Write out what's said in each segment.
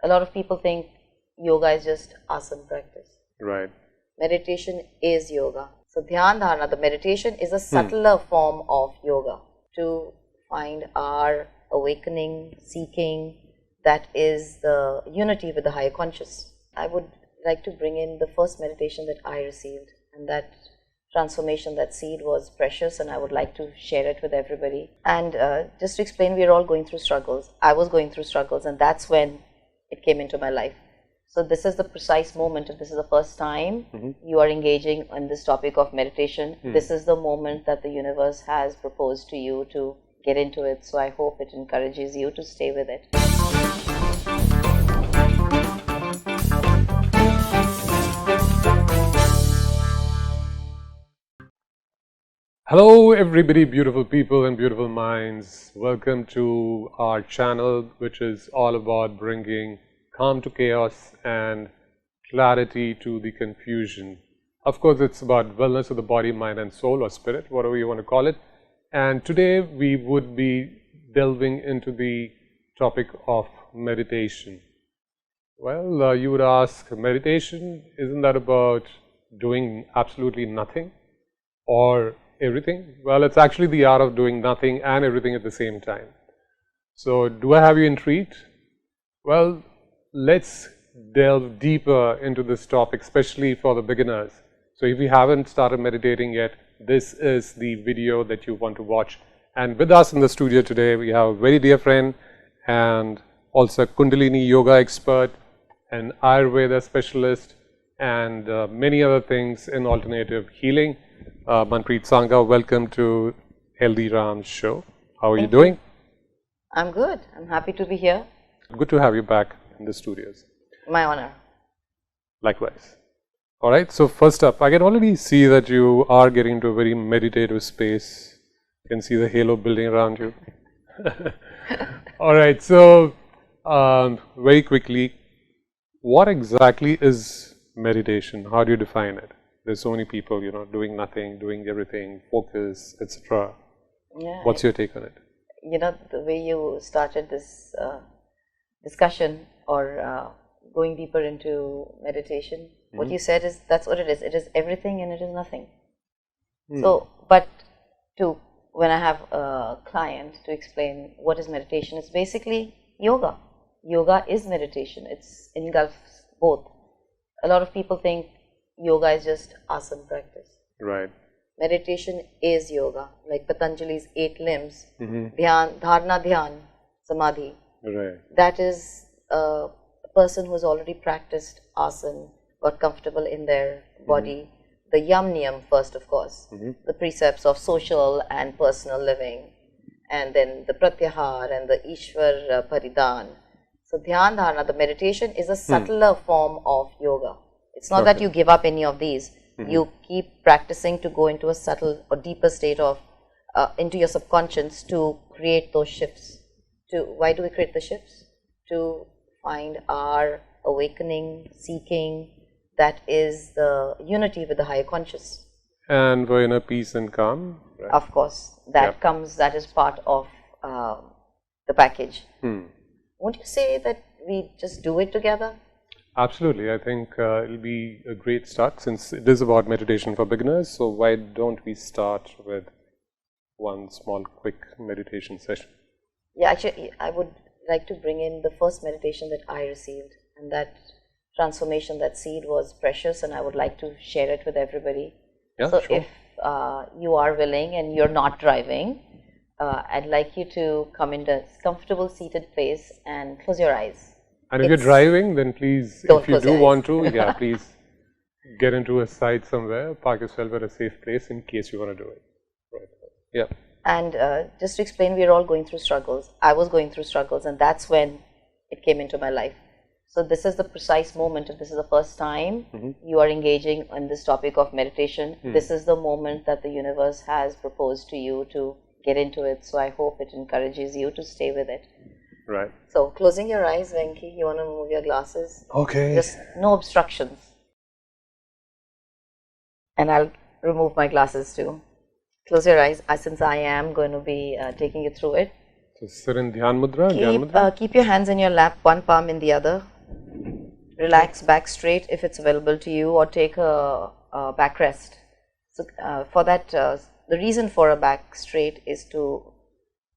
A lot of people think yoga is just asana practice. Right. Meditation is yoga. So dhyan dharana, the meditation, is a subtler form of yoga to find our awakening, seeking, that is the unity with the higher conscious. I would like to bring in the first meditation that I received, and that transformation, that seed was precious, and I would like to share it with everybody. And just to explain, we are all going through struggles. I was going through struggles, and that's when it came into my life. So this is the precise moment. If this is the first time you are engaging in this topic of meditation, this is the moment that the universe has proposed to you to get into it. So I hope it encourages you to stay with it. Hello everybody, beautiful people and beautiful minds. Welcome to our channel, which is all about bringing calm to chaos and clarity to the confusion. Of course, it's about wellness of the body, mind and soul, or spirit, whatever you want to call it. And today we would be delving into the topic of meditation. Well, you would ask, meditation, isn't that about doing absolutely nothing or everything? Well, it's actually the art of doing nothing and everything at the same time. So, do I have you intrigued? Well, let's delve deeper into this topic, especially for the beginners. So, if you haven't started meditating yet, this is the video that you want to watch. And with us in the studio today, we have a very dear friend and also a Kundalini yoga expert, an Ayurveda specialist, and many other things in alternative healing. Manpreet Sangha, welcome to HealThyRam's show. How are you doing? I'm good. I'm happy to be here. Good to have you back in the studios. My honor. Likewise. Alright, so first up, I can already see that you are getting into a very meditative space. You can see the halo building around you. Alright, so very quickly, what exactly is meditation? How do you define it? There's so many people, doing nothing, doing everything, focus, etc. Yeah. What's your take on it? The way you started this discussion or going deeper into meditation, what you said is, that's what it is. It is everything and it is nothing. So, but when I have a client to explain what is meditation, it's basically yoga. Yoga is meditation. It's engulfs both. A lot of people think yoga is just asana practice. Right. Meditation is yoga, like Patanjali's 8 limbs, dhyan, dharana, dhyan, samadhi. Right. That is a person who has already practiced asana, got comfortable in their body. The yam niyam first, of course, the precepts of social and personal living, and then the pratyahar and the ishwar paridhan. So dhyan dharana, the meditation, is a subtler form of yoga. It's not that you give up any of these. You keep practicing to go into a subtle or deeper state of, into your subconscious to create those shifts. Why do we create the shifts? To find our awakening, seeking, that is the unity with the higher conscious. And for inner peace and calm? Right. Of course, that is part of the package. Won't you say that we just do it together? Absolutely. I think it'll be a great start, since it is about meditation for beginners. So why don't we start with one small quick meditation session? Yeah, actually, I would like to bring in the first meditation that I received, and that transformation, that seed was precious, and I would like to share it with everybody. Yeah, so sure. If you are willing and you're not driving, I'd like you to come into a comfortable seated place and close your eyes. And if you're driving, then please, if you do want to, please get into a side somewhere, park yourself at a safe place in case you want to do it. Right. Yeah. And just to explain, we are all going through struggles. I was going through struggles, and that's when it came into my life. So this is the precise moment. If this is the first time you are engaging in this topic of meditation, this is the moment that the universe has proposed to you to get into it. So I hope it encourages you to stay with it. Right. So closing your eyes, Venki, you want to move your glasses? Okay. Just no obstructions. And I'll remove my glasses too. Close your eyes, since I am going to be taking you through it. So sit in Dhyan Mudra. Keep your hands in your lap, one palm in the other. Relax back straight if it's available to you, or take a back rest. So for that, the reason for a back straight is to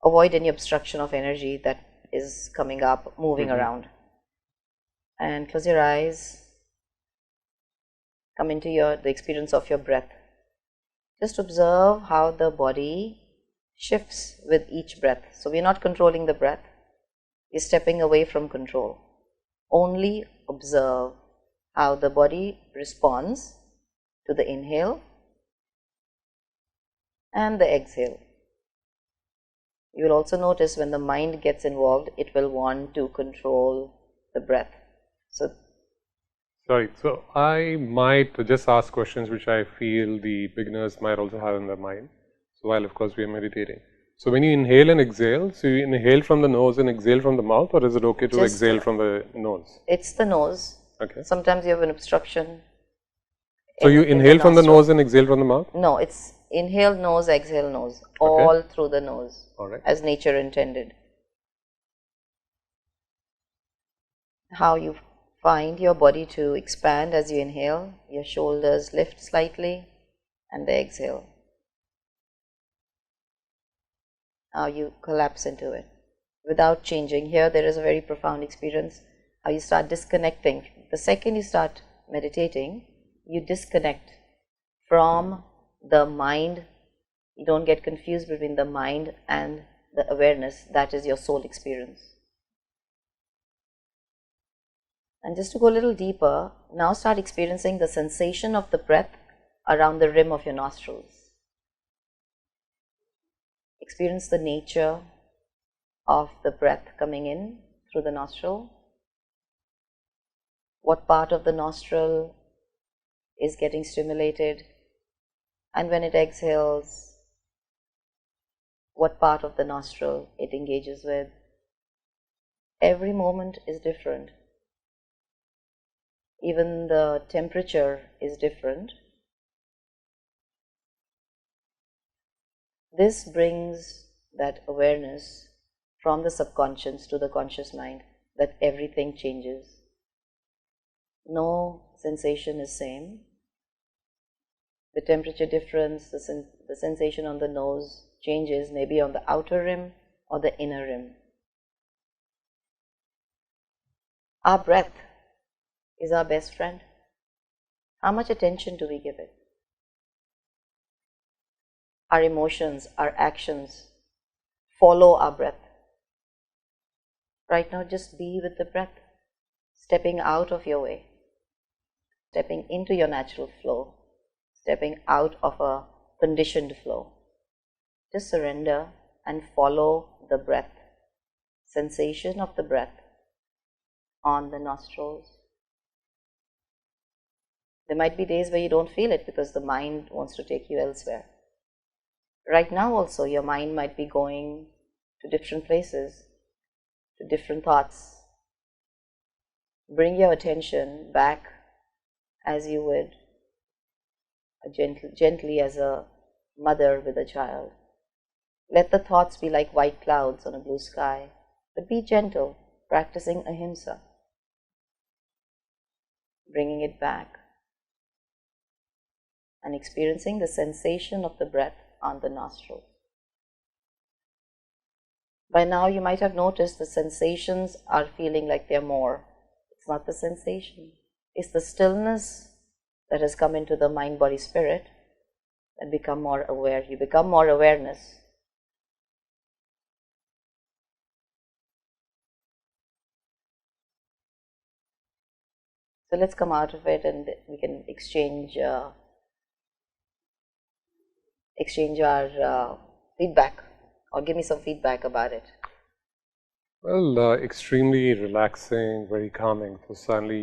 avoid any obstruction of energy that is coming up, moving around. And close your eyes. Come into the experience of your breath. Just observe how the body shifts with each breath. So we're not controlling the breath. We're stepping away from control. Only observe how the body responds to the inhale and the exhale. You will also notice when the mind gets involved, it will want to control the breath. So, sorry, so I might just ask questions which I feel the beginners might also have in their mind. So while of course we are meditating. So when you inhale and exhale, so you inhale from the nose and exhale from the mouth, or is it okay to exhale from the nose? It's the nose. Okay. Sometimes you have an obstruction. So you inhale from the nose and exhale from the mouth? No, it's inhale nose, exhale nose, all through the nose, as nature intended. How you find your body to expand as you inhale, your shoulders lift slightly, and they exhale. How you collapse into it without changing. Here there is a very profound experience, how you start disconnecting. The second you start meditating, you disconnect from the mind. You don't get confused between the mind and the awareness. That is your soul experience. And just to go a little deeper, now start experiencing the sensation of the breath around the rim of your nostrils. Experience the nature of the breath coming in through the nostril. What part of the nostril is getting stimulated, and when it exhales, what part of the nostril it engages with. Every moment is different. Even the temperature is different. This brings that awareness from the subconscious to the conscious mind that everything changes. No sensation is same. The temperature difference, the sensation on the nose changes, maybe on the outer rim or the inner rim. Our breath is our best friend. How much attention do we give it? Our emotions, our actions follow our breath. Right now, just be with the breath, stepping out of your way, stepping into your natural flow, stepping out of a conditioned flow. Just surrender and follow the breath, sensation of the breath on the nostrils. There might be days where you don't feel it because the mind wants to take you elsewhere. Right now also, your mind might be going to different places, to different thoughts. Bring your attention back as you would gently as a mother with a child. Let the thoughts be like white clouds on a blue sky, but be gentle, practicing ahimsa. Bringing it back and experiencing the sensation of the breath on the nostrils. By now you might have noticed the sensations are feeling like they're more. It's not the sensation, it's the stillness that has come into the mind, body, spirit and become more aware. You become more awareness. So let's come out of it and we can exchange our feedback, or give me some feedback about it. Well, extremely relaxing, very calming. So suddenly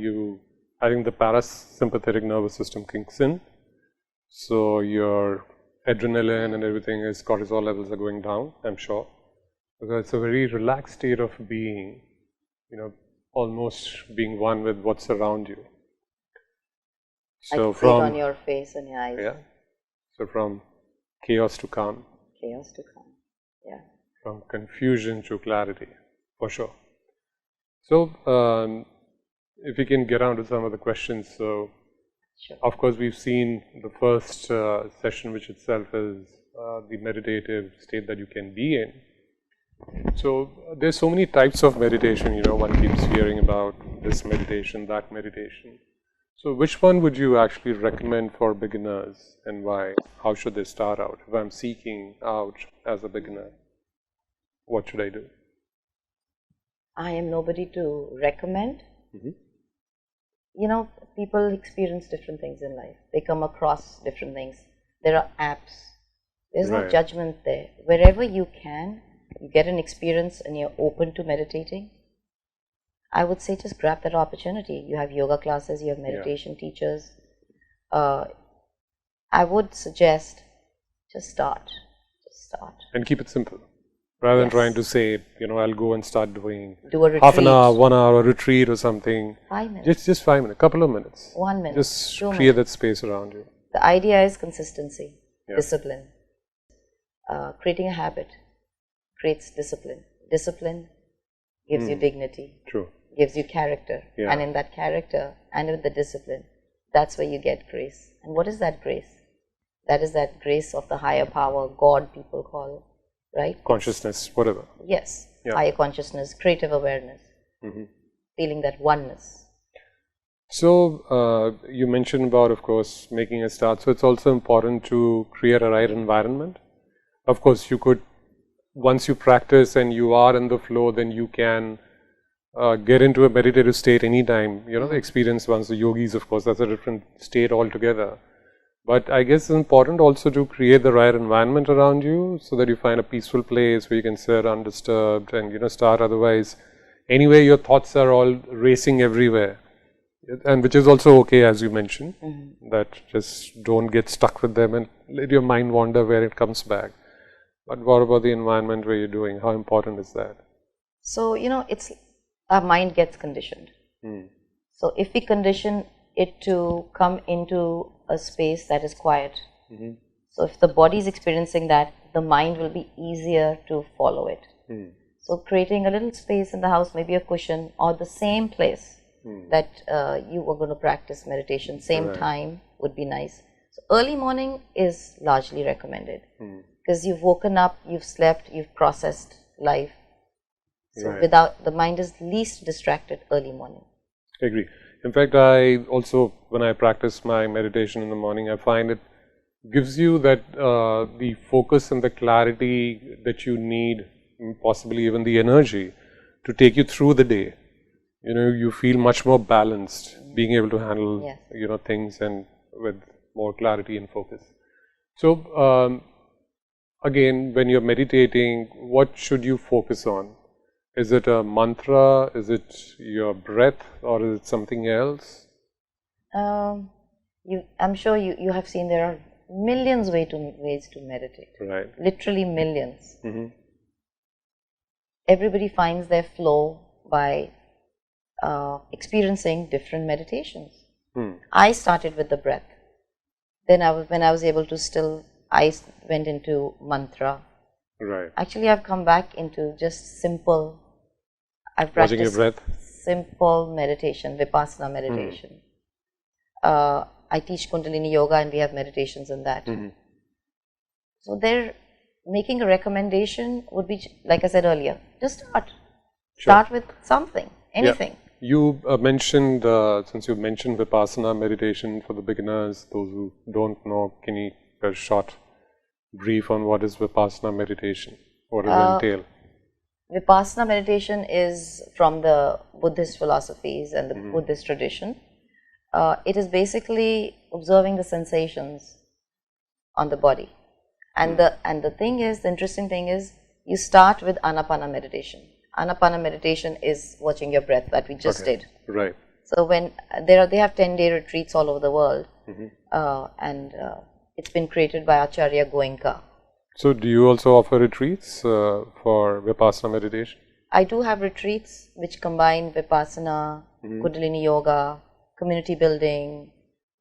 I think the parasympathetic nervous system kicks in. So your adrenaline and everything is, cortisol levels are going down, I'm sure. Because it's a very relaxed state of being, almost being one with what's around you. So I can see it on your face and your eyes. Yeah. So from chaos to calm. Chaos to calm, yeah. From confusion to clarity, for sure. So if we can get on to some of the questions. So, Sure. of course, we've seen the first session, which itself is the meditative state that you can be in. So, there's so many types of meditation, one keeps hearing about this meditation, that meditation. So, which one would you actually recommend for beginners and why? How should they start out? If I'm seeking out as a beginner, what should I do? I am nobody to recommend. People experience different things in life. They come across different things. There are apps. There's no Right. judgment there. Wherever you can, you get an experience and you're open to meditating, I would say just grab that opportunity. You have yoga classes, you have meditation teachers. I would suggest just start. And keep it simple. Rather than Yes. trying to say, I'll go and start doing Do a retreat. half an hour, 1 hour retreat or something. 5 minutes. Just 5 minutes, couple of minutes. 1 minute. Just 2 create minutes. that space around you. The idea is consistency, Yeah. discipline. Creating a habit creates discipline. Discipline gives you dignity, True. gives you character. Yeah. And in that character and with the discipline, that's where you get grace. And what is that grace? That is that grace of the higher power, God people call, right? Consciousness, whatever. Yes. Yeah. Higher consciousness, creative awareness, feeling that oneness. So, you mentioned about, of course, making a start. So, it's also important to create a right environment. Of course, you could, once you practice and you are in the flow, then you can get into a meditative state anytime. The experience once the yogis, of course, that's a different state altogether. But I guess it's important also to create the right environment around you so that you find a peaceful place where you can sit undisturbed and, start. Otherwise, anyway, your thoughts are all racing everywhere. And which is also okay, as you mentioned, that just don't get stuck with them and let your mind wander where it comes back. But what about the environment where you're doing? How important is that? So, it's our mind gets conditioned. So, if we condition it to come into a space that is quiet, so if the body is experiencing that, the mind will be easier to follow it. So, creating a little space in the house, maybe a cushion or the same place that you were going to practice meditation, same time would be nice. So, early morning is largely recommended because you've woken up, you've slept, you've processed life. So, without the mind is least distracted early morning. I agree. In fact, I also, when I practice my meditation in the morning, I find it gives you that the focus and the clarity that you need, possibly even the energy to take you through the day. You feel much more balanced, being able to handle, things and with more clarity and focus. So, again, when you're meditating, what should you focus on? Is it a mantra? Is it your breath? Or is it something else? I'm sure you have seen there are millions ways to meditate. Right. Literally millions. Everybody finds their flow by experiencing different meditations. I started with the breath. Then when I was able to I went into mantra. Right. Actually, I've come back into just simple. I've Watching practiced your breath. simple meditation, vipassana meditation. I teach Kundalini yoga, and we have meditations in that. So they're making a recommendation would be, like I said earlier, just start. Start with something, anything. Yeah. You mentioned, since you mentioned vipassana meditation for the beginners, those who don't know, can you give a short brief on what is vipassana meditation? What does it entail? Vipassana meditation is from the Buddhist philosophies and the Buddhist tradition. It is basically observing the sensations on the body. And the interesting thing is, you start with Anapana meditation. Anapana meditation is watching your breath that we just did. Right. So when they have 10-day retreats all over the world, and it's been created by Acharya Goenka. So do you also offer retreats for vipassana meditation? I do have retreats which combine vipassana, Kundalini yoga, community building,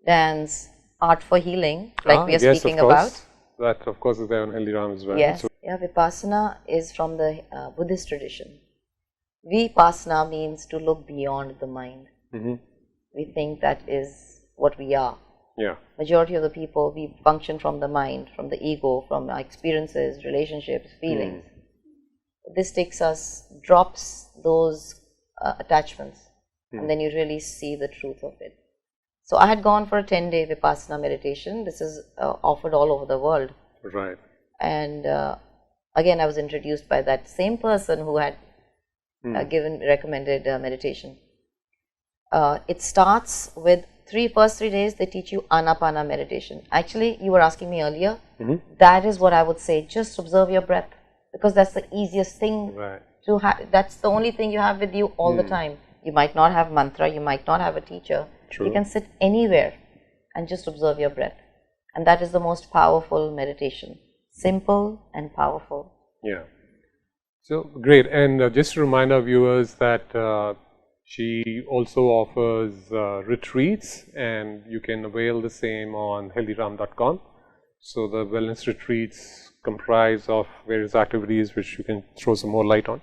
dance, art for healing, like we are speaking about. That, of course, is there on HealThyRam as well. Yes. Vipassana is from the Buddhist tradition. Vipassana means to look beyond the mind. We think that is what we are. Yeah. Majority of the people, we function from the mind, from the ego, from our experiences, relationships, feelings. This takes us, drops those attachments, and then you really see the truth of it. So I had gone for a 10-day Vipassana meditation. This is offered all over the world. Right. And again, I was introduced by that same person who had recommended meditation. It starts with first 3 days, they teach you Anapana meditation. Actually, you were asking me earlier, that is what I would say, just observe your breath, because that's the easiest thing to have. That's the only thing you have with you all the time. You might not have mantra, you might not have a teacher. True. You can sit anywhere and just observe your breath. And that is the most powerful meditation. Simple and powerful. Yeah. So, great. And just to remind our viewers that she also offers retreats, and you can avail the same on HealThyRam.com. So, the wellness retreats comprise of various activities which you can throw some more light on.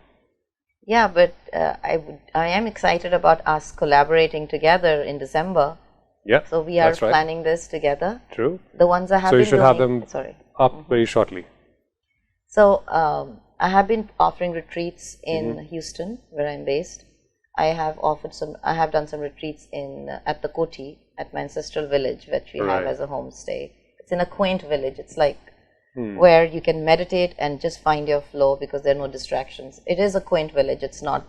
Yeah, but I am excited about us collaborating together in December. Yeah, so we are that's right. planning this together. True. The ones I have so been you should doing, have them up very shortly. So I have been offering retreats in Houston, where I'm based. I have done some retreats at the Koti, at my ancestral village, which we have as a homestay. It's in a quaint village. It's like where you can meditate and just find your flow, because there are no distractions. It is a quaint village. It's not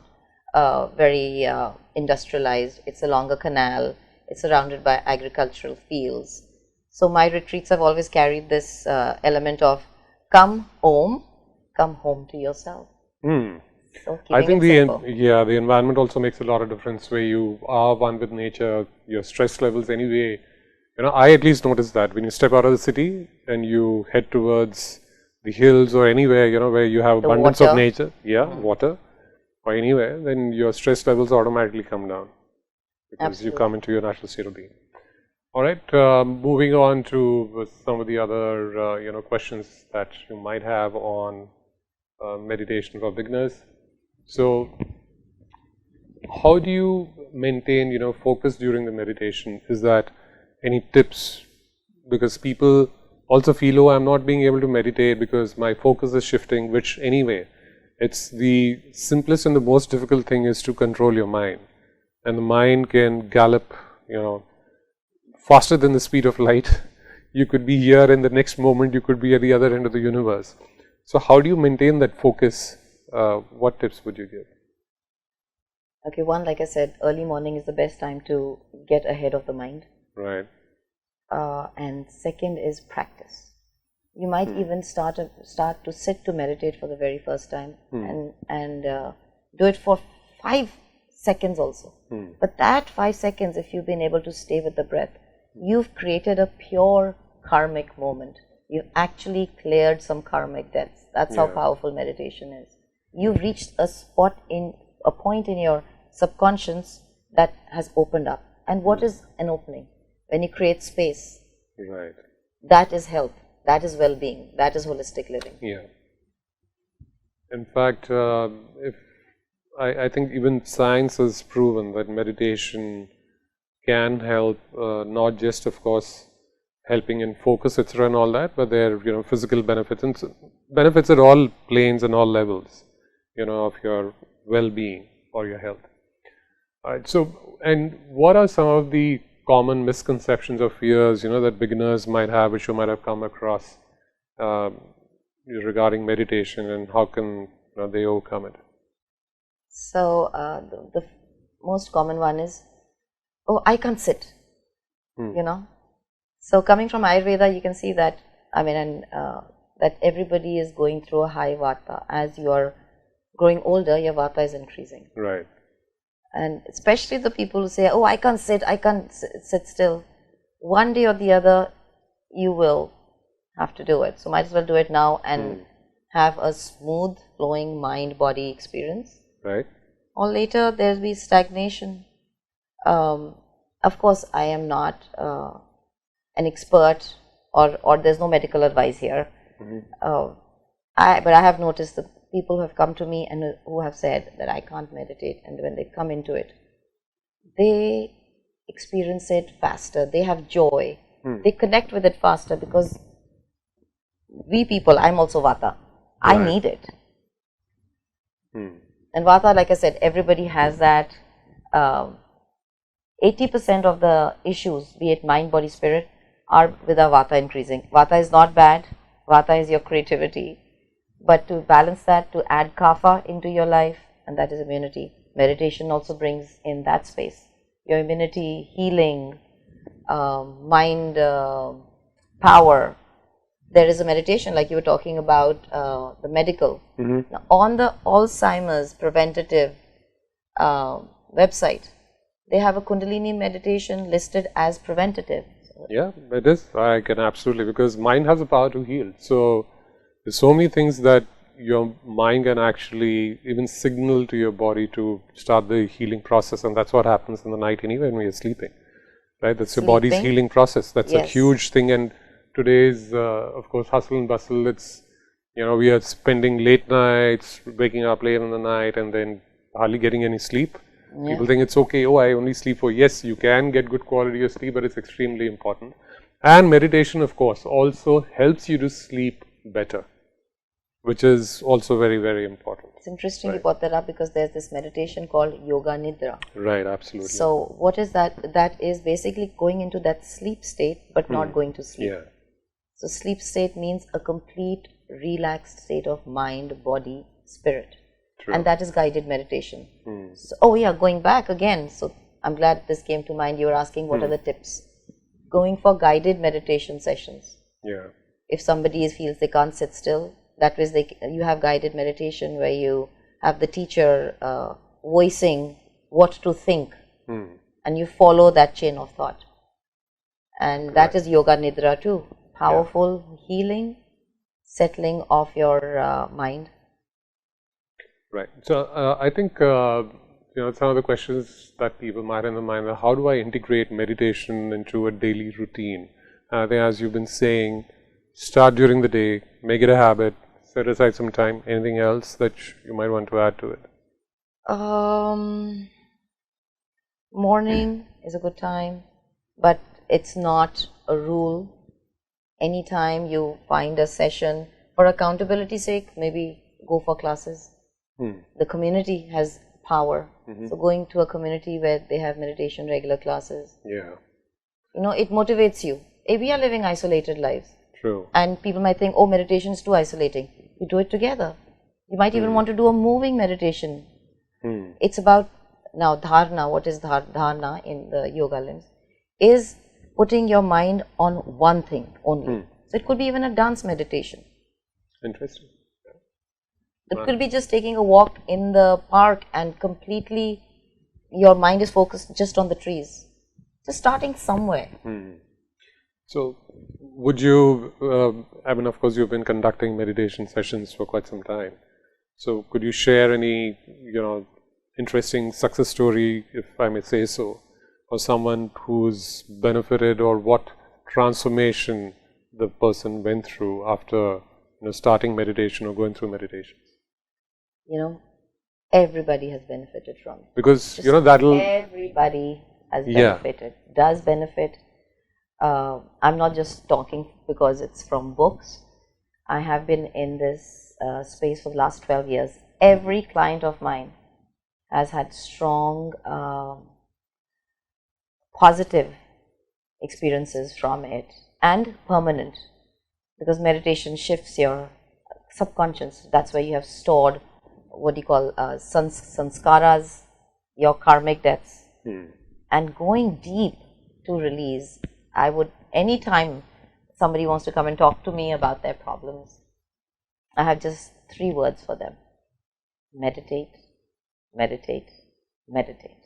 very industrialized. It's along a canal. It's surrounded by agricultural fields. So my retreats have always carried this element of come home to yourself. So I think the environment also makes a lot of difference, where you are one with nature, your stress levels anyway. I at least notice that when you step out of the city and you head towards the hills or anywhere, where you have abundance of nature, water, or anywhere, then your stress levels automatically come down, because you come into your natural state of being. All right, moving on to some of the other, questions that you might have on meditation for beginners. So, how do you maintain, focus during the meditation? Is that any tips? Because people also feel, oh, I'm not being able to meditate because my focus is shifting, which anyway, it's the simplest and the most difficult thing is to control your mind. And the mind can gallop, faster than the speed of light. You could be here, and the next moment you could be at the other end of the universe. So how do you maintain that focus? What tips would you give? Okay, one, like I said, early morning is the best time to get ahead of the mind. Right. And second is practice. You might even start to sit to meditate for the very first time, and do it for 5 seconds also. But that 5 seconds, if you've been able to stay with the breath, you've created a pure karmic moment. You've actually cleared some karmic debts. That's how powerful meditation is. You've reached a point in your subconscious that has opened up. And what is an opening? When you create space. Right. That is health. That is well-being. That is holistic living. Yeah. In fact, I think even science has proven that meditation can help, not just, of course, helping in focus, etc., and all that, but there are physical benefits, and benefits at all planes and all levels, of your well-being or your health. All right. So, and what are some of the common misconceptions or fears, that beginners might have, which you might have come across regarding meditation, and how can they overcome it? So, the most common one is, oh, I can't sit, So, coming from Ayurveda, you can see that, that everybody is going through a high vata. As you are growing older, your vata is increasing. Right. And especially the people who say, oh, I can't sit still. One day or the other, you will have to do it. So, might as well do it now and have a smooth flowing mind-body experience. Right. Or later, there'll be stagnation. Of course, I am not an expert, or there's no medical advice here. But I have noticed the people who have come to me and who have said that I can't meditate, and when they come into it, they experience it faster. They have joy. They connect with it faster because we people, I'm also Vata. I need it. And Vata, like I said, everybody has that. 80% of the issues, be it mind, body, spirit, are with our Vata increasing. Vata is not bad. Vata is your creativity. But to balance that, to add Kapha into your life, and that is immunity. Meditation also brings in that space. Your immunity, healing, mind power. There is a meditation, like you were talking about, the medical. Now, on the Alzheimer's preventative website, they have a Kundalini meditation listed as preventative. Yeah, it is. I can absolutely, because mind has the power to heal. So, there's so many things that your mind can actually even signal to your body to start the healing process, and that's what happens in the night anyway when we are sleeping, right? That's your body's healing process. That's a huge thing. And today's, of course, hustle and bustle. It's, you know, we are spending late nights, waking up late in the night, and then hardly getting any sleep. People think it's okay. Oh, I only sleep for. Yes, you can get good quality of sleep, but it's extremely important. And meditation, of course, also helps you to sleep better, which is also very, very important. It's interesting you brought that up because there's this meditation called Yoga Nidra. Right, absolutely. So, what is that? That is basically going into that sleep state, but not going to sleep. Yeah. So, sleep state means a complete relaxed state of mind, body, spirit. True. And that is guided meditation. So, going back again. So, I'm glad this came to mind. You were asking what are the tips. Going for guided meditation sessions. Yeah. If somebody feels they can't sit still, that way you have guided meditation where you have the teacher voicing what to think, and you follow that chain of thought. And that is Yoga Nidra too. Powerful healing, settling of your mind. Right. So, I think, you know, some of the questions that people might have in mind are, how do I integrate meditation into a daily routine? I think, as you've been saying, start during the day, make it a habit, set aside some time. Anything else that you might want to add to it? Morning is a good time, but it's not a rule. Anytime you find a session, for accountability's sake, maybe go for classes. The community has power. So going to a community where they have meditation regular classes. Yeah. You know, it motivates you. We are living isolated lives. True. And people might think, oh, meditation is too isolating. You do it together. You might even want to do a moving meditation. It's about, now dharana, what is dharana in the yoga limbs, is putting your mind on one thing only. So it could be even a dance meditation. Interesting. It could be just taking a walk in the park and completely your mind is focused just on the trees. Just starting somewhere. So, would you, I mean, of course, you've been conducting meditation sessions for quite some time. So, could you share any, you know, interesting success story, if I may say so, or someone who's benefited, or what transformation the person went through after, you know, starting meditation or going through meditations? You know, everybody has benefited from it. Because, Just you know, that'll... Everybody has benefited, does benefit. I'm not just talking because it's from books. I have been in this space for the last 12 years. Every client of mine has had strong positive experiences from it, and permanent, because meditation shifts your subconscious. That's where you have stored what you call sanskaras, your karmic debts, and going deep to release. I would, anytime somebody wants to come and talk to me about their problems, I have just 3 words for them: meditate, meditate, meditate.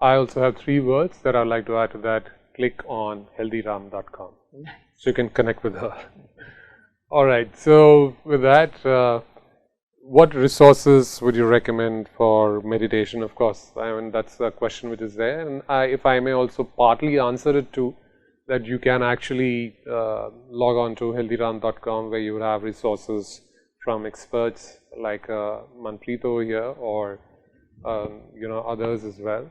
I also have 3 words that I'd like to add to that. Click on HealThyRam.com. So you can connect with her. Alright, so with that, what resources would you recommend for meditation? Of course, I mean, that's a question which is there, and if I may also partly answer it too, that you can actually log on to HealThyRam.com, where you will have resources from experts like Manpreet over here, or you know, others as well.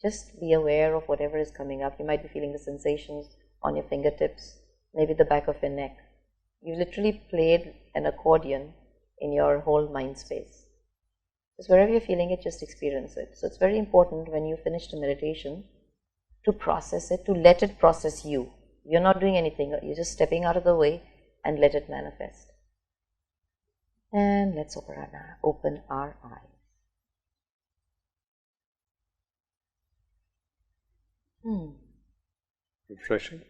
Just be aware of whatever is coming up. You might be feeling the sensations on your fingertips, maybe the back of your neck. You literally played an accordion in your whole mind space. Just wherever you're feeling it, just experience it. So it's very important when you finish the meditation to process it, to let it process you. You're not doing anything, you're just stepping out of the way and let it manifest. And let's open our eyes. Refreshing.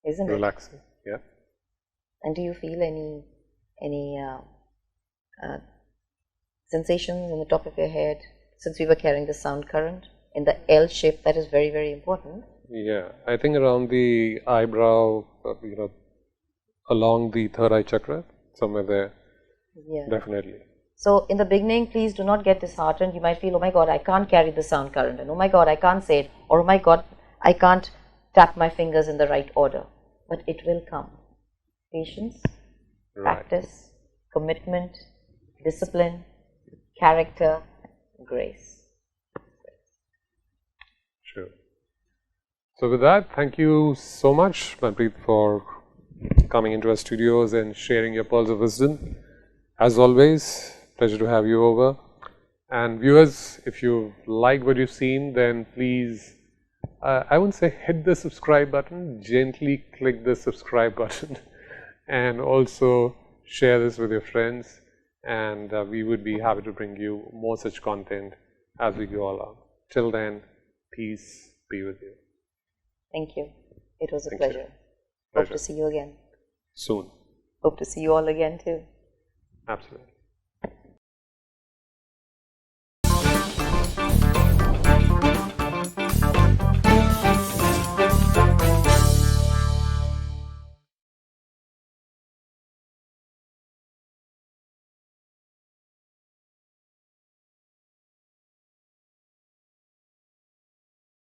Isn't it? Relaxing. Yeah. And do you feel any sensations in the top of your head? Since we were carrying the sound current in the L shape, that is very, very important. Yeah, I think around the eyebrow, along the third eye chakra, somewhere there. Yeah. Definitely. So in the beginning, please do not get disheartened. You might feel, oh my God, I can't carry the sound current, and oh my God, I can't say it, or oh my God, I can't tap my fingers in the right order. But it will come. Patience, practice, commitment, discipline, character, grace. Sure. So with that, thank you so much, Manpreet, for coming into our studios and sharing your pearls of wisdom. As always, pleasure to have you over. And viewers, if you like what you've seen, then please, I wouldn't say hit the subscribe button, gently click the subscribe button and also share this with your friends, and we would be happy to bring you more such content as we go along. Till then, peace be with you. Thank you. It was a Thank pleasure. you. Hope to see you again. Soon. Hope to see you all again too. Absolutely.